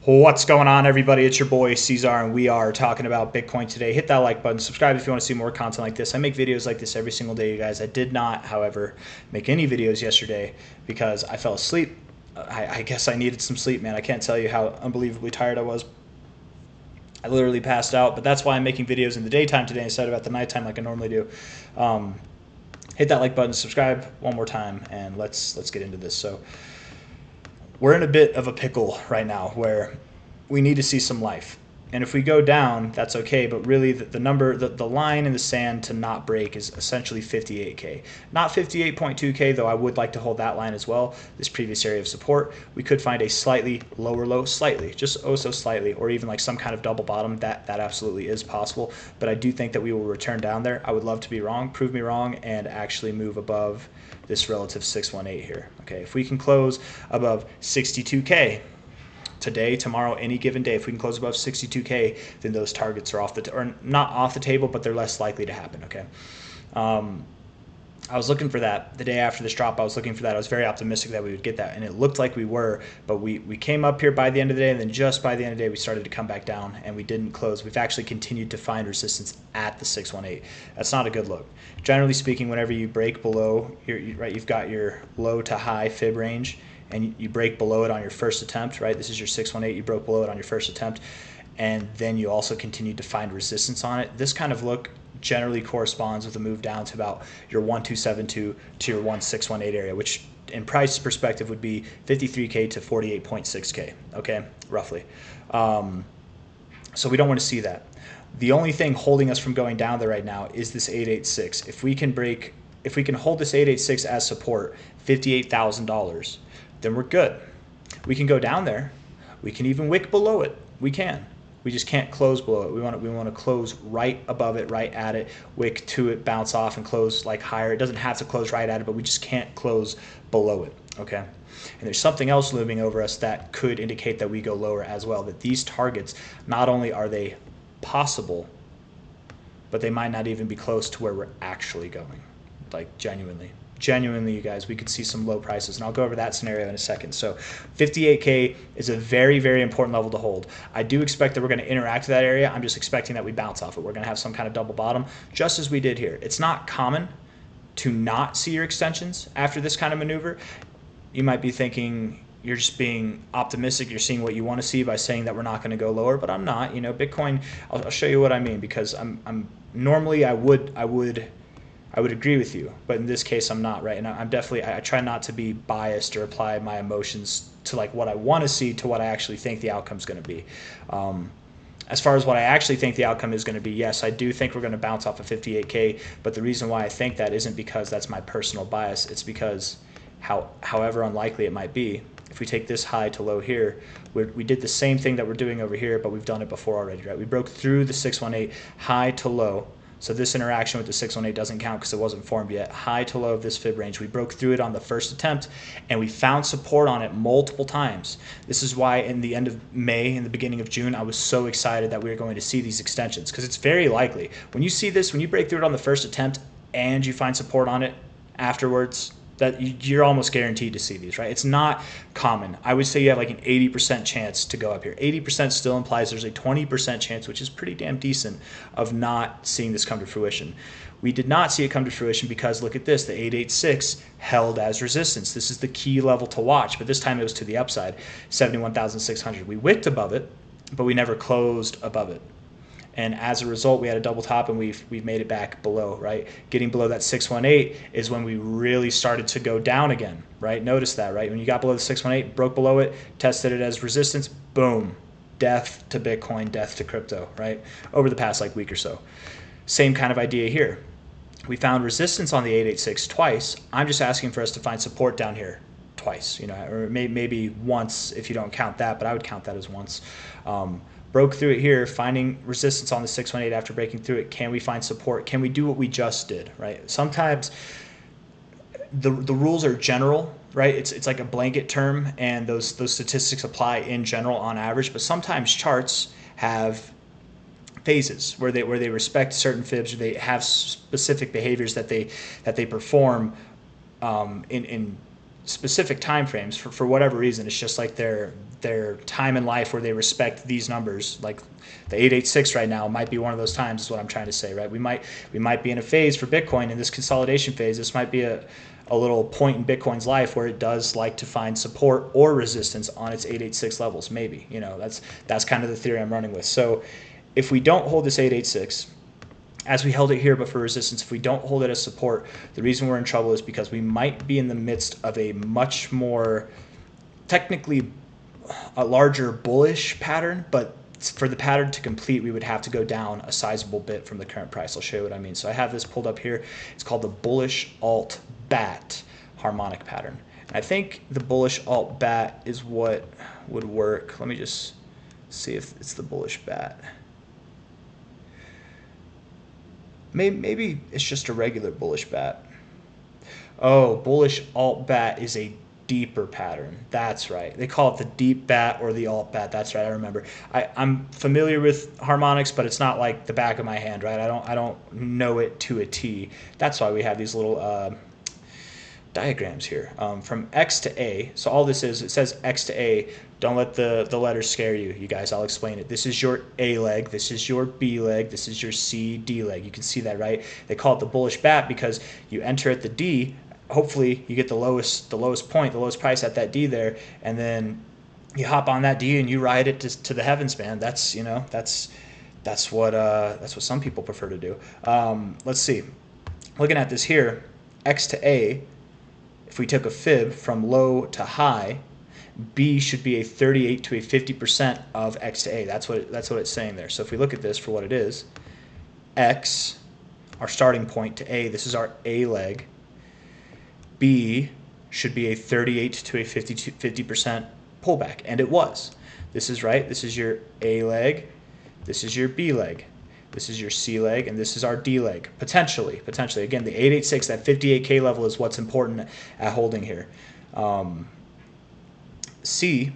What's going on, everybody? It's your boy C-Zar, and we are talking about Bitcoin today. Hit that like button, subscribe if you want to see more content like this. I make videos like this every single day, you guys. I did not, however, make any videos yesterday because I fell asleep. I guess I needed some sleep, man. I can't tell you how unbelievably tired I was. I literally passed out, but that's why I'm making videos in the daytime today instead of at the nighttime like I normally do. Hit that like button, subscribe one more time, and let's get into this. So we're in a bit of a pickle right now where we need to see some life. And if we go down, that's okay, but really the line in the sand to not break is essentially 58K. Not 58.2K, though I would like to hold that line as well, this previous area of support. We could find a slightly lower low, slightly, just oh so slightly, or even like some kind of double bottom. That absolutely is possible, but I do think that we will return down there. I would love to be wrong, prove me wrong, and actually move above this relative 618 here. Okay, if we can close above 62K, today, tomorrow, any given day, if we can close above 62K, then those targets are or not off the table, but they're less likely to happen. Okay. I was looking for that the day after this drop. I was looking for that. I was very optimistic that we would get that, and it looked like we were, but we came up here by the end of the day, and then just by the end of the day, we started to come back down, and we didn't close. We've actually continued to find resistance at the 618. That's not a good look. Generally speaking, whenever you break below, you've got your low to high fib range, and you break below it on your first attempt, right? This is your 618. You broke below it on your first attempt, and then you also continued to find resistance on it. This kind of look generally corresponds with a move down to about your 1272 to your 1618 area, which in price perspective would be 53K to 48.6K, okay, roughly. So we don't want to see that. The only thing holding us from going down there right now is this 886. If we can hold this 886 as support, $58,000, then we're good. We can go down there. We can even wick below it. We can. We just can't close below it. We want to close right above it, right at it, wick to it, bounce off, and close like higher. It doesn't have to close right at it, but we just can't close below it. Okay. And there's something else looming over us that could indicate that we go lower as well. That these targets, not only are they possible, but they might not even be close to where we're actually going. Like genuinely, you guys, we could see some low prices, and I'll go over that scenario in a second. So 58K is a very, very important level to hold. I do expect that we're going to interact with that area. I'm just expecting that we bounce off it. We're going to have some kind of double bottom, just as we did here. It's not common to not see your extensions after this kind of maneuver. You might be thinking you're just being optimistic. You're seeing what you want to see by saying that we're not going to go lower, but I'm not. You know, Bitcoin, I'll show you what I mean, because I'm normally I would agree with you, but in this case I'm not, right? And I try not to be biased or apply my emotions to like what I want to see to what I actually think the outcome is going to be. As far as what I actually think the outcome is going to be, yes, I do think we're going to bounce off of 58K, but the reason why I think that isn't because that's my personal bias. It's because however unlikely it might be, if we take this high to low here, we did the same thing that we're doing over here, but we've done it before already, right? We broke through the 618 high to low. So this interaction with the 618 doesn't count because it wasn't formed yet. High to low of this fib range. We broke through it on the first attempt, and we found support on it multiple times. This is why in the end of May and the beginning of June, I was so excited that we were going to see these extensions, because it's very likely. When you see this, when you break through it on the first attempt and you find support on it afterwards, that you're almost guaranteed to see these, right? It's not common. I would say you have like an 80% chance to go up here. 80% still implies there's a 20% chance, which is pretty damn decent, of not seeing this come to fruition. We did not see it come to fruition because look at this, the 886 held as resistance. This is the key level to watch, but this time it was to the upside, 71,600. We wicked above it, but we never closed above it. And as a result, we had a double top, and we've made it back below, right? Getting below that 618 is when we really started to go down again, right? Notice that, right? When you got below the 618, broke below it, tested it as resistance, boom, death to Bitcoin, death to crypto, right? Over the past like week or so. Same kind of idea here. We found resistance on the 886 twice. I'm just asking for us to find support down here twice, you know, or maybe once if you don't count that, but I would count that as once. Broke through it here, finding resistance on the 618 after breaking through it. Can we find support? Can we do what we just did, right? Sometimes the rules are general, right? It's like a blanket term, and those statistics apply in general on average, but sometimes charts have phases where they respect certain fibs, or they have specific behaviors that they perform in specific time frames for whatever reason. It's just like their their time in life where they respect these numbers. Like the 886 right now might be one of those times, is what I'm trying to say, right? We might be in a phase for Bitcoin, in this consolidation phase. This might be a little point in Bitcoin's life where it does like to find support or resistance on its 886 levels. Maybe, that's kind of the theory I'm running with. So if we don't hold this 886 as we held it here, but for resistance, if we don't hold it as support, the reason we're in trouble is because we might be in the midst of a much more technically a larger bullish pattern, but for the pattern to complete, we would have to go down a sizable bit from the current price. I'll show you what I mean. So I have this pulled up here. It's called the Bullish Alt Bat harmonic pattern. And I think the Bullish Alt Bat is what would work. Let me just see if it's the Bullish Bat. Maybe it's just a regular Bullish Bat. Oh, Bullish Alt Bat is a deeper pattern. That's right. They call it the deep bat or the alt bat. That's right. I remember. I'm familiar with harmonics, but it's not like the back of my hand, right? I don't know it to a T. That's why we have these little diagrams here from X to A. So all this is, it says X to A. Don't let the letters scare you, you guys. I'll explain it. This is your A leg. This is your B leg. This is your C, D leg. You can see that, right? They call it the bullish bat because you enter at the D. Hopefully you get the lowest point, the lowest price at that D there, and then you hop on that D and you ride it to the heavens, man. That's that's what some people prefer to do. Let's see. Looking at this here, X to A. If we took a fib from low to high, B should be a 38 to a 50% of X to A. That's what it's saying there. So if we look at this for what it is, X, our starting point to A, this is our A leg. B should be a 38 to a 50% pullback, and it was. This is right. This is your A leg. This is your B leg. This is your C leg, and this is our D leg. Potentially. Again, the 886, that 58K level is what's important at holding here. C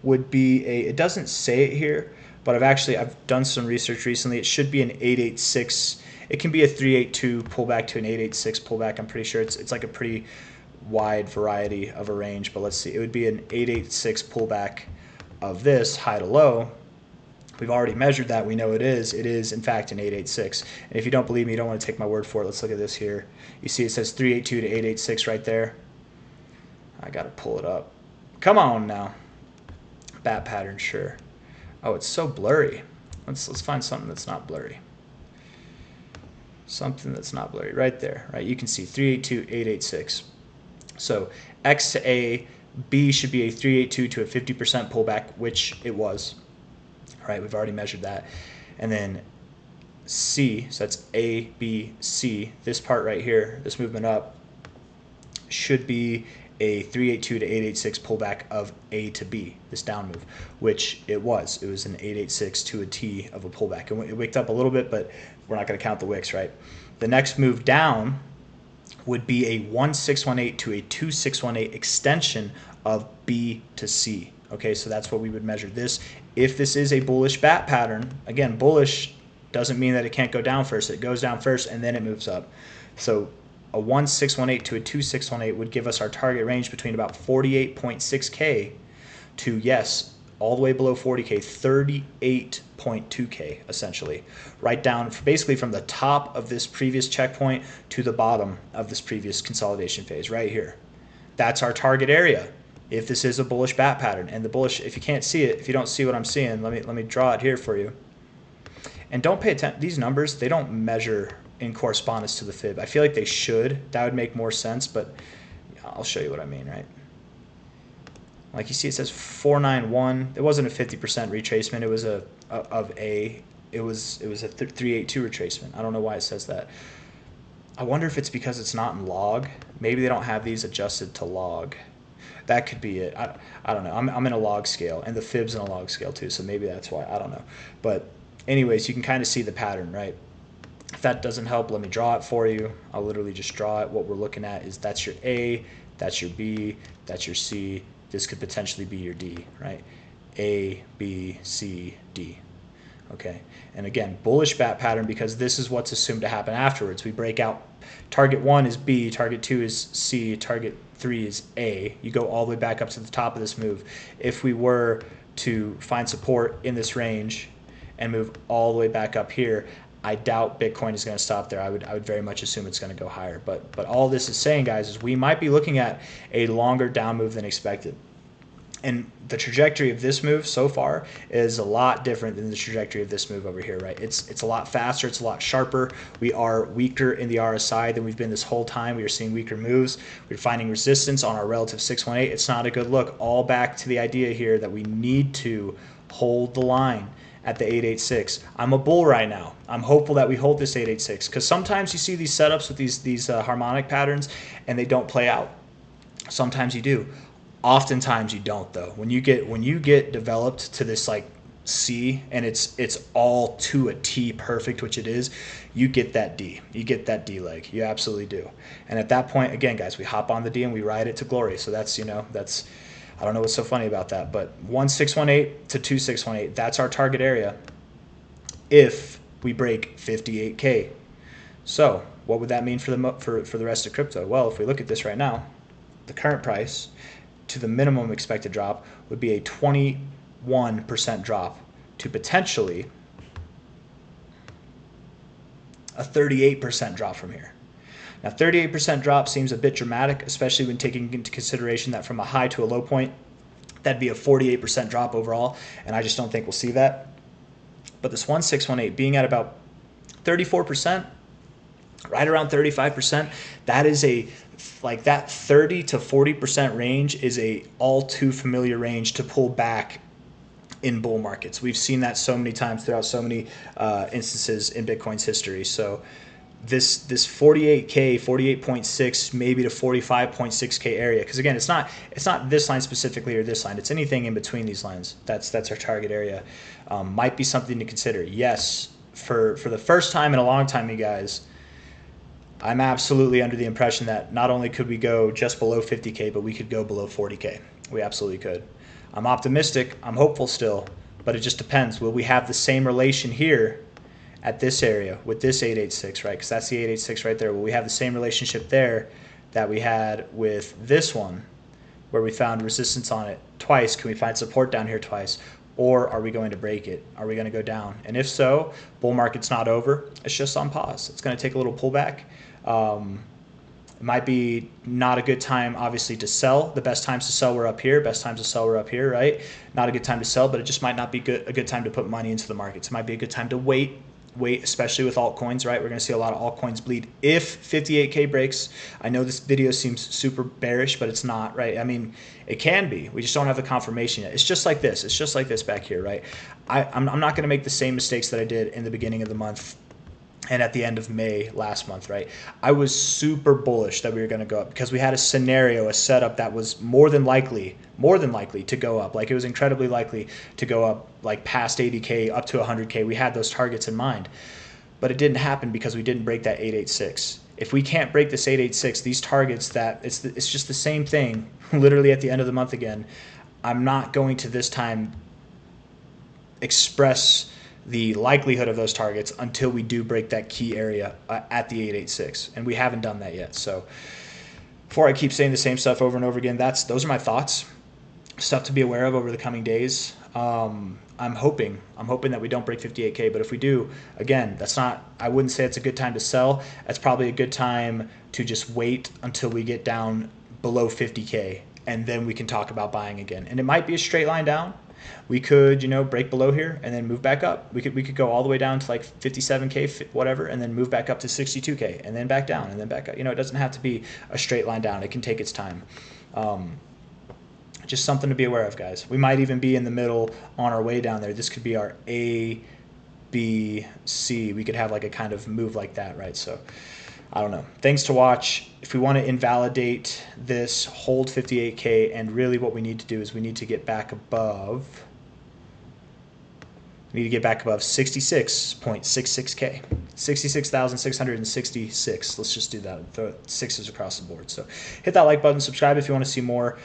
would be it doesn't say it here, but I've done some research recently. It should be an 886. It can be a 382 pullback to an 886 pullback. I'm pretty sure it's like a pretty wide variety of a range, but let's see. It would be an 886 pullback of this high to low. We've already measured that. We know it is. It is, in fact, an 886. And if you don't believe me, you don't want to take my word for it. Let's look at this here. You see it says 382 to 886 right there. I got to pull it up. Come on now. Bat pattern, sure. Oh, it's so blurry. Let's find something that's not blurry. Something that's not blurry right there, right? You can see 382, 886. So X to A, B should be a 382 to a 50% pullback, which it was. All right, we've already measured that. And then C, so that's A, B, C. This part right here, this movement up, should be a 382 to 886 pullback of A to B, this down move, which it was. It was an 886 to a T of a pullback. It wicked up a little bit, but we're not going to count the wicks, right? The next move down would be a 1618 to a 2618 extension of B to C. Okay, so that's what we would measure this. If this is a bullish bat pattern, again, bullish doesn't mean that it can't go down first. It goes down first and then it moves up. So a 1618 to a 2618 would give us our target range between about 48.6K to, yes, all the way below 40K, 38.2K essentially. Right down basically from the top of this previous checkpoint to the bottom of this previous consolidation phase right here. That's our target area if this is a bullish bat pattern. And the bullish, if you can't see it, if you don't see what I'm seeing, let me draw it here for you. And don't pay attention. These numbers, they don't measure in correspondence to the fib. I feel like they should. That would make more sense, but I'll show you what I mean, right? Like you see, it says 491. It wasn't a 50% retracement. It was a 382 retracement. I don't know why it says that. I wonder if it's because it's not in log. Maybe they don't have these adjusted to log. That could be it. I don't know. I'm in a log scale, and the fib's in a log scale too, so maybe that's why. I don't know. But anyways, you can kind of see the pattern, right? If that doesn't help, let me draw it for you. I'll literally just draw it. What we're looking at is that's your A, that's your B, that's your C. This could potentially be your D, right? A, B, C, D. Okay, and again, bullish bat pattern because this is what's assumed to happen afterwards. We break out. Target 1 is B, target 2 is C, target 3 is A. You go all the way back up to the top of this move. If we were to find support in this range and move all the way back up here, I doubt Bitcoin is going to stop there. I would very much assume it's going to go higher. But all this is saying, guys, is we might be looking at a longer down move than expected. And the trajectory of this move so far is a lot different than the trajectory of this move over here, right? It's a lot faster. It's a lot sharper. We are weaker in the RSI than we've been this whole time. We are seeing weaker moves. We're finding resistance on our relative 618. It's not a good look. All back to the idea here that we need to hold the line at the 886. I'm a bull right now. I'm hopeful that we hold this 886 because sometimes you see these setups with these harmonic patterns and they don't play out. Sometimes you do. Oftentimes you don't though. When you get developed to this like C and it's all to a T perfect, which it is, you get that D. You get that D leg. You absolutely do. And at that point, again, guys, we hop on the D and we ride it to glory. So that's, I don't know what's so funny about that, but 1618 to 2618, that's our target area if we break 58K. So what would that mean for the rest of crypto? Well, if we look at this right now, the current price to the minimum expected drop would be a 21% drop to potentially a 38% drop from here. Now, 38% drop seems a bit dramatic, especially when taking into consideration that from a high to a low point, that'd be a 48% drop overall, and I just don't think we'll see that. But this 1618 being at about 34%, right around 35%, that is that 30 to 40% range is a all too familiar range to pull back in bull markets. We've seen that so many times throughout so many instances in Bitcoin's history. So this 48K, 48.6, maybe to 45.6K area, because again, it's not this line specifically or this line. It's anything in between these lines. That's our target area. Might be something to consider. Yes, for the first time in a long time, you guys, I'm absolutely under the impression that not only could we go just below 50K, but we could go below 40K. We absolutely could. I'm optimistic. I'm hopeful still, but it just depends. Will we have the same relation here at this area with this 886, right? Because that's the 886 right there. Will we have the same relationship there that we had with this one, where we found resistance on it twice? Can we find support down here twice? Or are we going to break it? Are we going to go down? And if so, bull market's not over. It's just on pause. It's going to take a little pullback. It might be not a good time, obviously, to sell. The best times to sell were up here. Best times to sell were up here, right? Not a good time to sell, but it just might not be a good time to put money into the markets. It might be a good time to wait, especially with altcoins, right? We're going to see a lot of altcoins bleed if 58K breaks. I know this video seems super bearish, but it's not, right? I mean, it can be. We just don't have the confirmation yet. It's just like this. It's just like this back here, right? I'm not going to make the same mistakes that I did in the beginning of the month and at the end of May last month, right? I was super bullish that we were going to go up because we had a scenario, a setup that was more than likely to go up. Like it was incredibly likely to go up like past 80K up to 100K. We had those targets in mind, but it didn't happen because we didn't break that 886. If we can't break this 886, these targets that it's just the same thing, literally at the end of the month again, I'm not going to this time express the likelihood of those targets until we do break that key area at the 886, and we haven't done that yet. So before I keep saying the same stuff over and over again, those are my thoughts, stuff to be aware of over the coming days. I'm hoping that we don't break 58K, but if we do, again, I wouldn't say it's a good time to sell. That's probably a good time to just wait until we get down below 50K, and then we can talk about buying again. And it might be a straight line down. We could, break below here and then move back up. We could go all the way down to like 57K, whatever, and then move back up to 62K and then back down and then back up. It doesn't have to be a straight line down. It can take its time. Just something to be aware of, guys. We might even be in the middle on our way down there. This could be our A, B, C. We could have like a kind of move like that, right? So I don't know. Things to watch. If we want to invalidate this, hold 58K, and really what we need to do is we need to get back above 66.66K. 66,666. Let's just do that. Throw sixes across the board. So hit that like button, subscribe if you want to see more.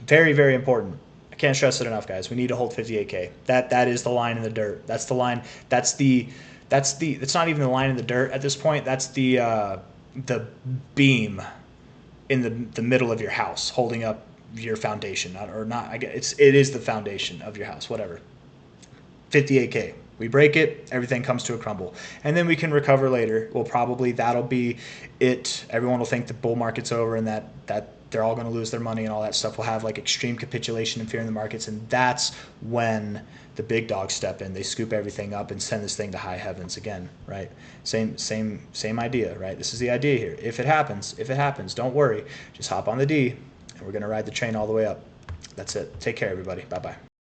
Very, very important. can't stress it enough, guys. We need to hold 58K. That is the line in the dirt. That's the line. It's not even the line in the dirt at this point. That's the beam in the middle of your house holding up your foundation, or not. I guess it is the foundation of your house. Whatever. 58K. We break it, everything comes to a crumble. And then we can recover later. Well, probably that'll be it. Everyone will think the bull market's over and that they're all going to lose their money and all that stuff. We'll have like extreme capitulation and fear in the markets. And that's when the big dogs step in. They scoop everything up and send this thing to high heavens again, right? Same idea, right? This is the idea here. If it happens, don't worry. Just hop on the D and we're going to ride the train all the way up. That's it. Take care, everybody. Bye-bye.